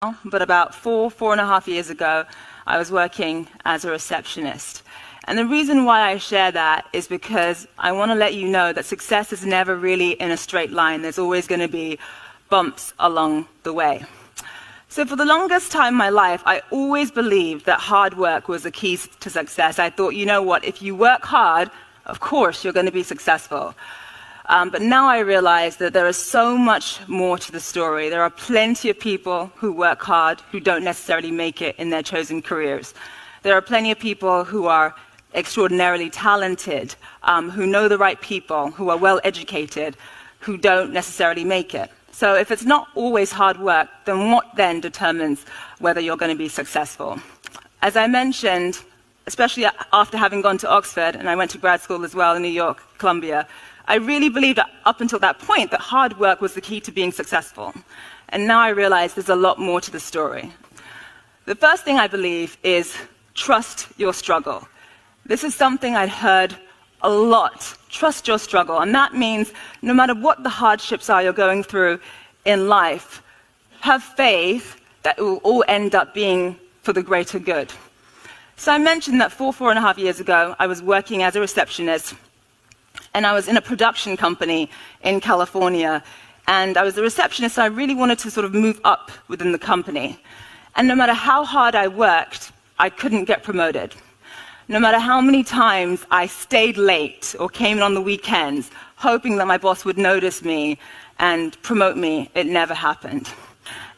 but about 4.5 years ago, I was working as a receptionist. And the reason why I share that is because I want to let you know that success is never really in a straight line. There's always going to be bumps along the way. So for the longest time in my life, I always believed that hard work was the key to success. I thought, you know what, if you work hard, of course you're going to be successful. But now I realize that there is so much more to the story. There are plenty of people who work hard who don't necessarily make it in their chosen careers. There are plenty of people who are extraordinarily talented, who know the right people, who are well educated, who don't necessarily make it. So if it's not always hard work, then what then determines whether you're going to be successful? As I mentioned, especially after having gone to Oxford, and I went to grad school as well in New York, Columbia, I really believed that up until that point that hard work was the key to being successful. And now I realize there's a lot more to the story. The first thing I believe is trust your struggle. This is something I'd heard a lot. Trust your struggle. And that means no matter what the hardships are you're going through in life, have faith that it will all end up being for the greater good. So I mentioned that 4.5 years ago, I was working as a receptionist, and I was in a production company in California. And I was a receptionist, so I really wanted to sort of move up within the company. And no matter how hard I worked, I couldn't get promoted. No matter how many times I stayed late or came in on the weekends, hoping that my boss would notice me and promote me, it never happened.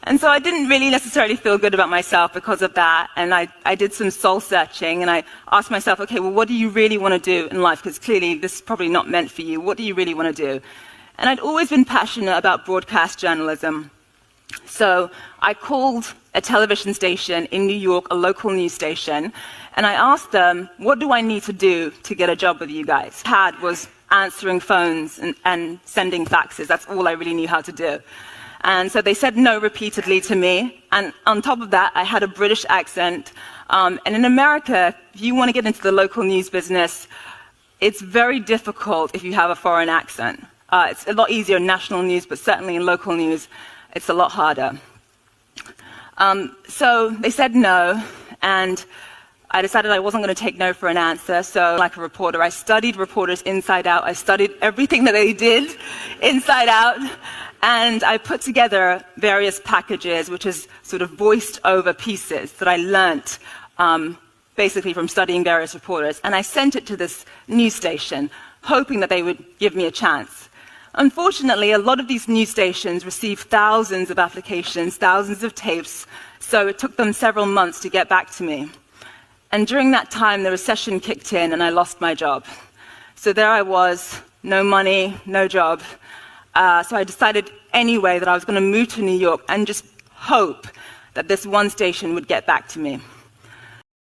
And so I didn't really necessarily feel good about myself because of that, and I did some soul searching, and I asked myself, okay, well, what do you really want to do in life? Because clearly this is probably not meant for you. What do you really want to do? And I'd always been passionate about broadcast journalism. So I called a television station in New York, a local news station, and I asked them, what do I need to do to get a job with you guys? Had was answering phones and sending faxes. That's all I really knew how to do. And so they said no repeatedly to me. And on top of that, I had a British accent. And in America, if you want to get into the local news business, it's very difficult if you have a foreign accent. It's a lot easier in national news, but certainly in local news, it's a lot harder. So they said no, and I decided I wasn't going to take no for an answer. So like a reporter, I studied reporters inside out. I studied everything that they did inside out. And I put together various packages, which is sort of voiced over pieces that I learnt basically from studying various reporters. And I sent it to this news station, hoping that they would give me a chance. Unfortunately, a lot of these news stations receive thousands of applications, thousands of tapes, so it took them several months to get back to me. And during that time, the recession kicked in and I lost my job. So there I was, no money, no job. So I decided anyway that I was going to move to New York and just hope that this one station would get back to me.